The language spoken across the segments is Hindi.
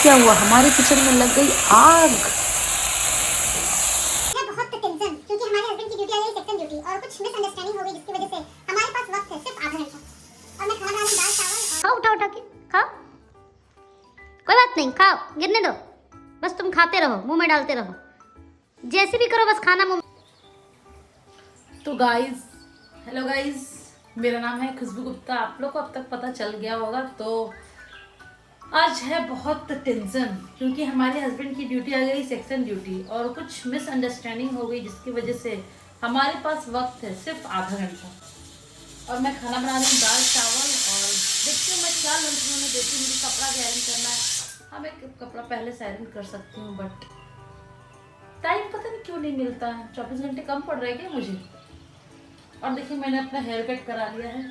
क्या हुआ, हमारे किचन में लग गई आग। बहुत टेंशन क्योंकि हमारे हस्बैंड की ड्यूटी आ गई सेक्शन ड्यूटी और कुछ मिसअंडरस्टैंडिंग हो गई जिसकी वजह से हमारे पास वक्त है सिर्फ आधा घंटा और मैं खाना बना रही दाल चावल। खाओ, उठा उठा के खाओ, कोई बात नहीं, खाओ, गिरने दो, बस तुम खाते रहो, मुंह में डालते रहो, जैसे भी करो बस खाना मुंह। तो गाइज, हेलो गाइज, मेरा नाम है खुशबू गुप्ता। आप लोग को अब तक पता चल गया होगा। तो आज है बहुत टेंशन क्योंकि हमारे हस्बैंड की ड्यूटी आ गई सेक्शन ड्यूटी और कुछ मिसअंडरस्टैंडिंग हो गई जिसकी वजह से हमारे पास वक्त है सिर्फ आधा घंटा और मैं खाना बना रही हूँ दाल चावल। और देखती हूँ मैं क्या लंच में देती हूँ। मुझे कपड़ा भी आयरन करना है। हाँ, मैं कपड़ा पहले से आयरन कर सकती हूँ बट टाइम पता नहीं क्यों नहीं मिलता है। 24 घंटे कम पड़ रहे क्या मुझे। और देखिए मैंने अपना हेयर कट करा लिया है।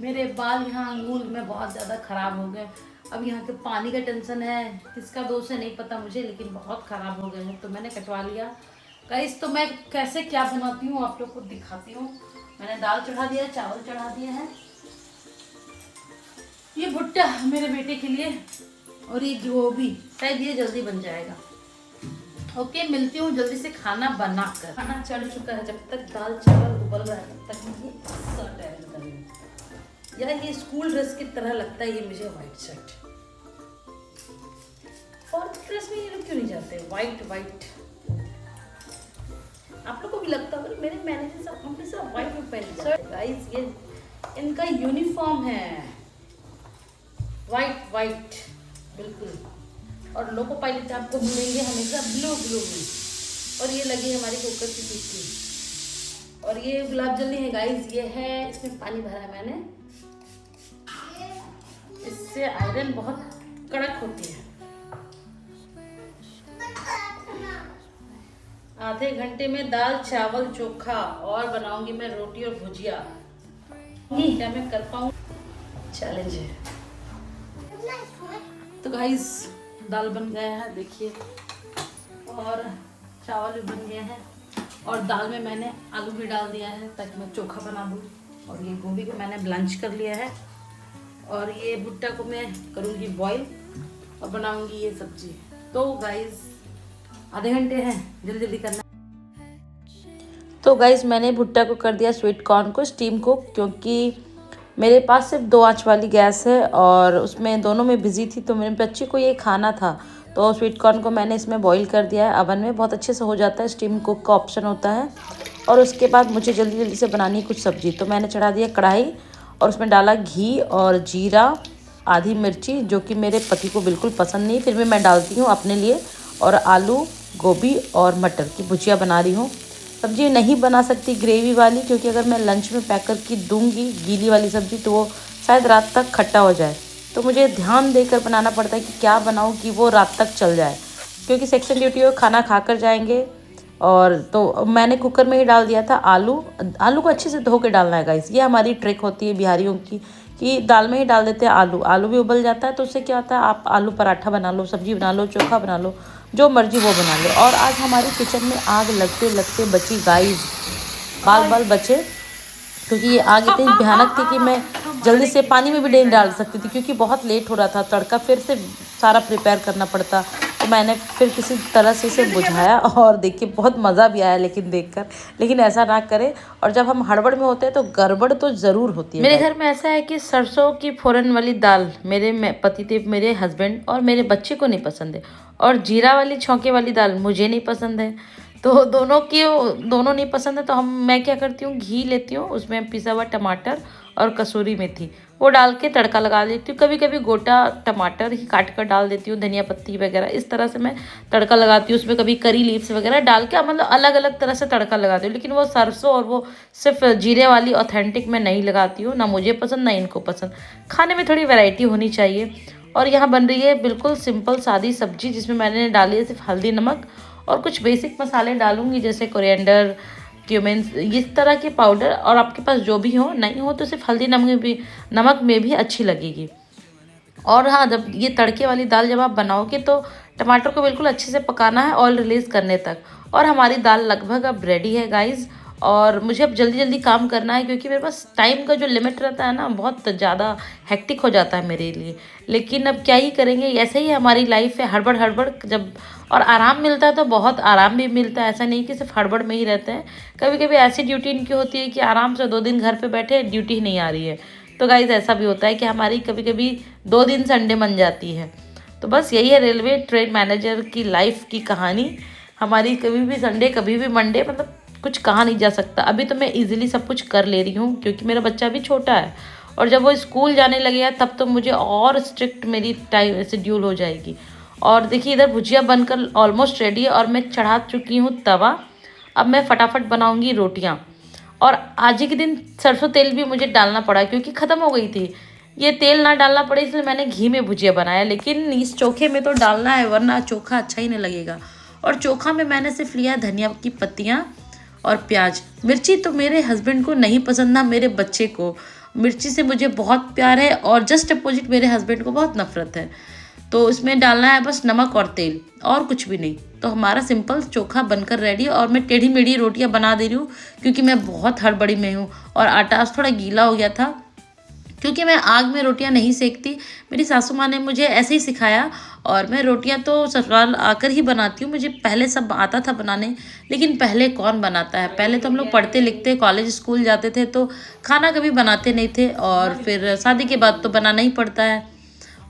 मेरे बाल यहाँ अंगूल में बहुत ज़्यादा ख़राब हो गए। अब यहाँ के पानी का टेंशन है, किसका दोष है नहीं पता मुझे, लेकिन बहुत ख़राब हो गए हैं तो मैंने कटवा लिया। गाइस तो मैं कैसे क्या बनाती हूँ आप लोग को दिखाती हूँ। मैंने दाल चढ़ा दिया, चावल चढ़ा दिए हैं, ये भुट्टा मेरे बेटे के लिए और ये गोभी, शायद ये जल्दी बन जाएगा। ओके, मिलती हूँ जल्दी से खाना बनाकर। खाना चढ़ चुका है, जब तक दाल चावल उबल रहा है तब तक ये शर्ट आयरन करेंगे। यार ये स्कूल ड्रेस की तरह लगता है ये मुझे, वाइट शर्ट। और ड्रेस में ये लोग क्यों नहीं जाते वाइट वाइट। आप लोग को भी लगता होगा मेरे मैनेजर साहब हमेशा वाइट में पहनते हैं। गाइस ये इनका यूनिफॉर्म है, वाइट वाइट बिल्कुल। और लोको पायलट आपको मिलेंगे हमेशा ब्लू ब्लू में। और ये लगी हमारी कुकर की सीटी और ये गुलाब जल्दी है गाइस। ये है, इसमें पानी भरा है मैंने, इससे आयरन बहुत कड़क होती है। आधे घंटे में दाल चावल चोखा और बनाऊंगी मैं रोटी और भुजिया। क्या मैं कर पाऊँ, चैलेंज है। तो गाइस दाल बन गया है देखिए, और चावल भी बन गए हैं और दाल में मैंने आलू भी डाल दिया है ताकि मैं चोखा बना दूँ। और ये गोभी को मैंने ब्लांच कर लिया है और ये भुट्टा को मैं करूँगी बॉईल और बनाऊँगी ये सब्जी। तो गाइस आधे घंटे हैं, जल्दी जल्दी करना। तो गाइस मैंने भुट्टा को कर दिया स्वीट कॉर्न को स्टीम को, क्योंकि मेरे पास सिर्फ 2 आंच वाली गैस है और उसमें दोनों में बिजी थी तो मेरे बच्चे को ये खाना था। तो स्वीट कॉर्न को मैंने इसमें बॉईल कर दिया है अवन में, बहुत अच्छे से हो जाता है, स्टीम कुक का ऑप्शन होता है। और उसके बाद मुझे जल्दी जल्दी से बनानी है कुछ सब्जी। तो मैंने चढ़ा दिया कढ़ाई और उसमें डाला घी और जीरा, आधी मिर्ची जो कि मेरे पति को बिल्कुल पसंद नहीं, फिर भी मैं डालती हूँ अपने लिए। और आलू गोभी और मटर की भुजिया बना रही हूँ। सब्जी नहीं बना सकती ग्रेवी वाली, क्योंकि अगर मैं लंच में पैक करके दूंगी गीली वाली सब्जी तो वो शायद रात तक खट्टा हो जाए। तो मुझे ध्यान देकर बनाना पड़ता है कि क्या बनाऊँ कि वो रात तक चल जाए, क्योंकि सेक्शन ड्यूटी में खाना खा कर जाएंगे। और तो मैंने कुकर में ही डाल दिया था आलू। आलू को अच्छे से धो के डालना है गाइस, ये हमारी ट्रिक होती है बिहारियों की कि दाल में ही डाल देते हैं आलू। आलू भी उबल जाता है तो उससे क्या होता है, आप आलू पराठा बना लो, सब्जी बना लो, चोखा बना लो, जो मर्जी वो बना लो। और आज हमारी किचन में आग लगते लगते बची गाइस, बाल बाल बचे, क्योंकि ये आग इतनी भयानक थी कि मैं जल्दी से पानी में भी नहीं डाल सकती थी, क्योंकि बहुत लेट हो रहा था, तड़का फिर से सारा प्रिपेयर करना पड़ता। तो मैंने फिर किसी तरह से इसे बुझाया और देखिए बहुत मज़ा भी आया लेकिन देखकर। लेकिन ऐसा ना करें, और जब हम हड़बड़ में होते हैं तो गड़बड़ तो ज़रूर होती है। मेरे घर में ऐसा है कि सरसों की फोरन वाली दाल मेरे पतिदेव, मेरे हस्बैंड और मेरे बच्चे को नहीं पसंद है, और जीरा वाली छौंके वाली दाल मुझे नहीं पसंद है। तो दोनों नहीं पसंद है तो मैं क्या करती हूँ, घी लेती हूँ, उसमें पिसा हुआ टमाटर और कसूरी मेथी वो डाल के तड़का लगा देती हूँ। कभी कभी गोटा टमाटर ही काट कर डाल देती हूँ, धनिया पत्ती वगैरह, इस तरह से मैं तड़का लगाती हूँ। उसमें कभी करी लीव्स वगैरह डाल के मतलब अलग अलग तरह से तड़का लगाती हूँ। लेकिन वो सरसों और वो सिर्फ जीरे वाली ऑथेंटिक में नहीं लगाती हूँ, ना मुझे पसंद ना इनको पसंद। खाने में थोड़ी वैरायटी होनी चाहिए। और यहाँ बन रही है बिल्कुल सिंपल सादी सब्जी, जिसमें मैंने डाली है सिर्फ हल्दी नमक और कुछ बेसिक मसाले डालूंगी जैसे कोरिएंडर, क्यूमिन, इस तरह के पाउडर। और आपके पास जो भी हो, नहीं हो तो सिर्फ हल्दी नमक में भी अच्छी लगेगी। और हाँ, जब ये तड़के वाली दाल जब आप बनाओगे तो टमाटर को बिल्कुल अच्छे से पकाना है ऑयल रिलीज़ करने तक। और हमारी दाल लगभग अब रेडी है गाइस। और मुझे अब जल्दी जल्दी काम करना है क्योंकि मेरे पास टाइम का जो लिमिट रहता है ना बहुत ज़्यादा हेक्टिक हो जाता है मेरे लिए। लेकिन अब क्या ही करेंगे, ऐसे ही हमारी लाइफ है, हड़बड़ हड़बड़। जब और आराम मिलता है तो बहुत आराम भी मिलता है, ऐसा नहीं कि सिर्फ हड़बड़ में ही रहते हैं। कभी कभी ऐसी ड्यूटी इनकी होती है कि आराम से 2 दिन घर पे बैठे, ड्यूटी ही नहीं आ रही है। तो गाइज़ ऐसा भी होता है कि हमारी कभी कभी 2 दिन संडे बन जाती है। तो बस यही है रेलवे ट्रेन मैनेजर की लाइफ की कहानी। हमारी कभी भी संडे कभी भी मंडे, मतलब कुछ कहा नहीं जा सकता। अभी तो मैं इजीली सब कुछ कर ले रही हूँ क्योंकि मेरा बच्चा भी छोटा है, और जब वो स्कूल जाने लगेगा तब तो मुझे और स्ट्रिक्ट मेरी टाइम शेड्यूल हो जाएगी। और देखिए इधर भुजिया बनकर ऑलमोस्ट रेडी है और मैं चढ़ा चुकी हूँ तवा। अब मैं फटाफट बनाऊँगी रोटियाँ। और आज ही के दिन सरसों तेल भी मुझे डालना पड़ा क्योंकि ख़त्म हो गई थी। ये तेल ना डालना पड़े इसलिए मैंने घी में भुजिया बनाया, लेकिन इस चोखे में तो डालना है वरना चोखा अच्छा ही नहीं लगेगा। और चोखा में मैंने सिर्फ लिया धनिया की पत्तियाँ और प्याज। मिर्ची तो मेरे हस्बैंड को नहीं पसंद, ना मेरे बच्चे को। मिर्ची से मुझे बहुत प्यार है और जस्ट अपोजिट मेरे हस्बैंड को बहुत नफरत है। तो इसमें डालना है बस नमक और तेल, और कुछ भी नहीं। तो हमारा सिंपल चोखा बनकर रेडी है। और मैं टेढ़ी मेढ़ी रोटियां बना दे रही हूँ क्योंकि मैं बहुत हड़बड़ी में हूँ और आटा आज थोड़ा गीला हो गया था क्योंकि मैं आग में रोटियां नहीं सेकती। मेरी सासू माँ ने मुझे ऐसे ही सिखाया और मैं रोटियां तो ससुराल आकर ही बनाती हूँ। मुझे पहले सब आता था बनाने, लेकिन पहले कौन बनाता है। पहले तो हम लोग पढ़ते लिखते कॉलेज स्कूल जाते थे तो खाना कभी बनाते नहीं थे, और फिर शादी के बाद तो बनाना ही पड़ता है।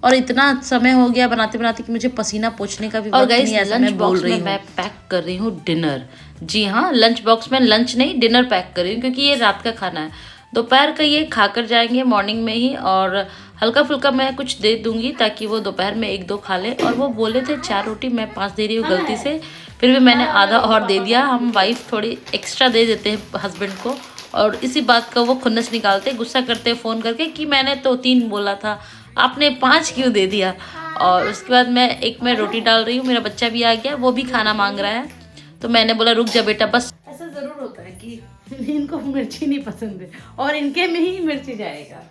और इतना समय हो गया बनाते बनाते कि मुझे पसीना पोंछने का भी वक्त नहीं है। ऐसा मैं बोल रही हूँ, मैं पैक कर रही हूँ डिनर। जी हाँ, लंच बॉक्स में लंच नहीं डिनर पैक कर रही हूँ क्योंकि ये रात का खाना है। दोपहर का ये खाकर जाएंगे मॉर्निंग में ही, और हल्का फुल्का मैं कुछ दे दूंगी ताकि वो दोपहर में 1-2 खा ले। और वो बोले थे 4 रोटी, मैं 5 दे रही हूँ गलती से, फिर भी मैंने आधा और दे दिया। हम वाइफ थोड़ी एक्स्ट्रा दे देते हैं हस्बैंड को, और इसी बात का वो खुन्नस निकालते, गुस्सा करते हैं फ़ोन करके कि मैंने तो 3 बोला था, आपने 5 क्यों दे दिया। और उसके बाद मैं रोटी डाल रही हूँ। मेरा बच्चा भी आ गया, वो भी खाना मांग रहा है, तो मैंने बोला रुक जा बेटा बस। ऐसा ज़रूर होता है कि इनको मिर्ची नहीं पसंद है और इनके में ही मिर्ची जाएगा।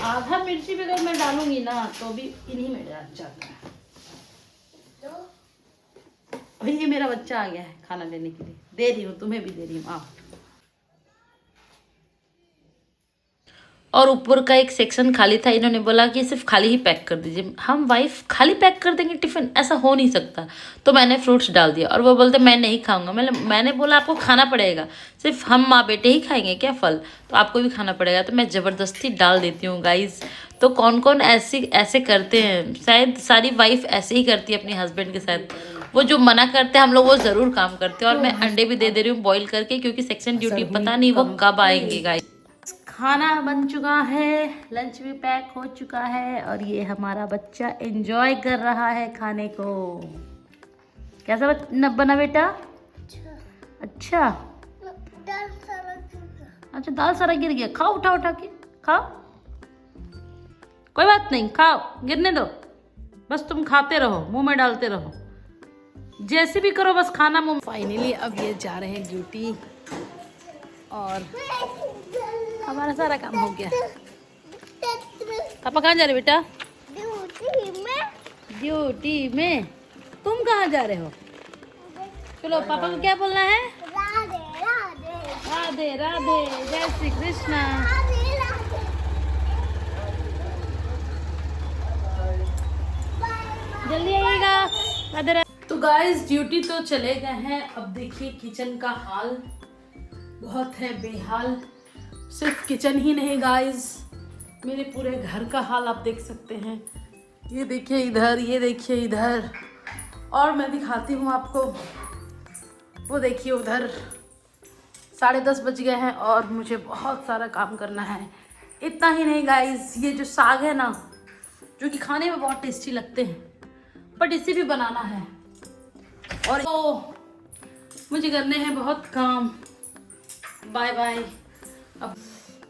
आधा मिर्ची भी अगर मैं डालूंगी ना तो भी इन्हीं में जाता है। भाई ये मेरा बच्चा आ गया है खाना लेने के लिए, दे रही हूँ, तुम्हें भी दे रही हूँ, आओ। और ऊपर का एक सेक्शन खाली था, इन्होंने बोला कि सिर्फ खाली ही पैक कर दीजिए। हम वाइफ खाली पैक कर देंगे टिफ़िन, ऐसा हो नहीं सकता। तो मैंने फ्रूट्स डाल दिया और वो बोलते मैं नहीं खाऊंगा। मैंने बोला आपको खाना पड़ेगा, सिर्फ हम माँ बेटे ही खाएंगे क्या फल, तो आपको भी खाना पड़ेगा। तो मैं ज़बरदस्ती डाल देती हूँ गाइज़। तो कौन कौन ऐसे करते हैं, शायद सारी वाइफ ऐसे ही करती है अपने हस्बैंड के साथ। वो जो मना करते हैं हम लोग वो ज़रूर काम करते हैं। और मैं अंडे भी दे रही हूँ बॉईल करके क्योंकि सेक्शन ड्यूटी पता नहीं वो कब आएंगे गाइस। खाना बन चुका है, लंच भी पैक हो चुका है, और ये हमारा बच्चा एंजॉय कर रहा है खाने को। कैसा बना बेटा? अच्छा अच्छा, दाल सारा गिर गया, खाओ उठा उठा के खाओ, कोई बात नहीं, खाओ, गिरने दो, बस तुम खाते रहो, मुंह में डालते रहो, जैसे भी करो बस खाना मुंह। फाइनली अब ये जा रहे हैं ड्यूटी और हमारा सारा काम हो गया। पापा कहाँ जा रहे बेटा? ड्यूटी में। तुम कहाँ जा रहे हो? चलो पापा को क्या बोलना है? राधे राधे, जय श्री कृष्णा। जल्दी आइएगा, राधे राधे। तो गाइस ड्यूटी तो चले गए हैं। अब देखिए किचन का हाल बहुत है बेहाल। सिर्फ किचन ही नहीं गाइस, मेरे पूरे घर का हाल आप देख सकते हैं। ये देखिए इधर, ये देखिए इधर, और मैं दिखाती हूँ आपको। वो देखिए उधर 10:30 बज गए हैं और मुझे बहुत सारा काम करना है। इतना ही नहीं गाइस, ये जो साग है ना, जो कि खाने में बहुत टेस्टी लगते हैं, बट इसे भी बनाना है और तो मुझे करने हैं बहुत काम। Bye bye. अब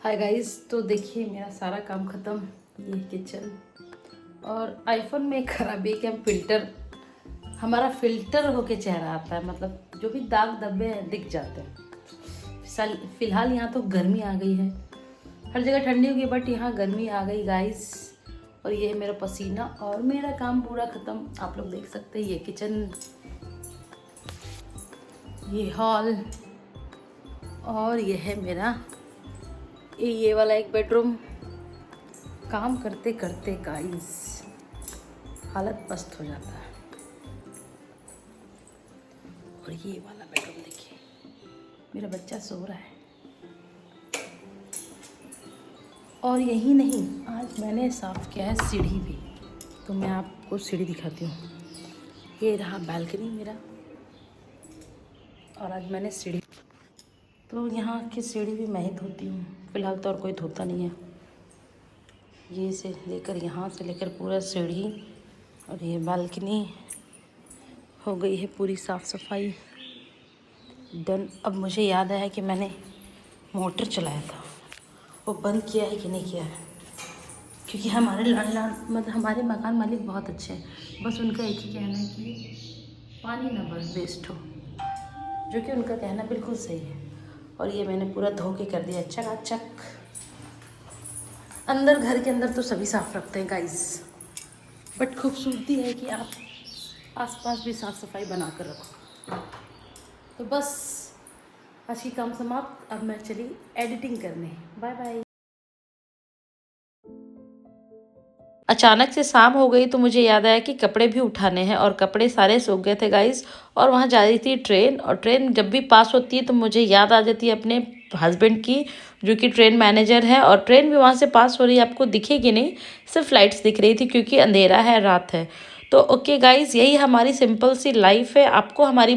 हाय गाइस, तो देखिए मेरा सारा काम ख़त्म। ये किचन, और आईफोन में एक खराबी है कि हम हमारा फ़िल्टर होके चेहरा आता है, मतलब जो भी दाग धब्बे हैं दिख जाते हैं। फ़िलहाल यहाँ तो गर्मी आ गई है, हर जगह ठंडी होगी बट यहाँ गर्मी आ गई गाइस। और ये है मेरा पसीना और मेरा काम पूरा ख़त्म। आप लोग देख सकते हैं ये किचन, ये हॉल, और ये है मेरा ये वाला एक बेडरूम। काम करते करते गाइस हालत पस्त हो जाता है। और ये वाला बेडरूम देखिए, मेरा बच्चा सो रहा है। और यही नहीं, आज मैंने साफ़ किया है सीढ़ी भी, तो मैं आपको सीढ़ी दिखाती हूँ। ये रहा बालकनी मेरा, और आज मैंने सीढ़ी, तो यहाँ की सीढ़ी भी मैं ही धोती हूँ। फ़िलहाल तो और कोई धोता नहीं है। ये से लेकर यहाँ से लेकर पूरा सीढ़ी और ये बालकनी हो गई है पूरी साफ़ सफाई डन। अब मुझे याद आया कि मैंने मोटर चलाया था, वो बंद किया है कि नहीं किया है, क्योंकि हमारे मतलब हमारे मकान मालिक बहुत अच्छे हैं। बस उनका एक ही कहना है कि पानी ना बस वेस्ट हो, जो कि उनका कहना बिल्कुल सही है। और ये मैंने पूरा धो के कर दिया चकाचक। अंदर घर के अंदर तो सभी साफ़ रखते हैं गाइस, बट खूबसूरती है कि आप आसपास भी साफ़ सफाई बना कर रखो। तो बस आज की काम समाप्त। अब मैं चली एडिटिंग करने। Bye bye. अचानक से शाम हो गई तो मुझे याद आया कि कपड़े भी उठाने हैं, और कपड़े सारे सूख गए थे गाइस। और वहाँ जा रही थी ट्रेन, और ट्रेन जब भी पास होती है तो मुझे याद आ जाती है अपने हस्बैंड की, जो कि ट्रेन मैनेजर है। और ट्रेन भी वहाँ से पास हो रही है, आपको दिखेगी नहीं, सिर्फ लाइट्स दिख रही थी क्योंकि अंधेरा है, रात है। तो ओके गाइस, यही हमारी सिंपल सी लाइफ है। आपको हमारी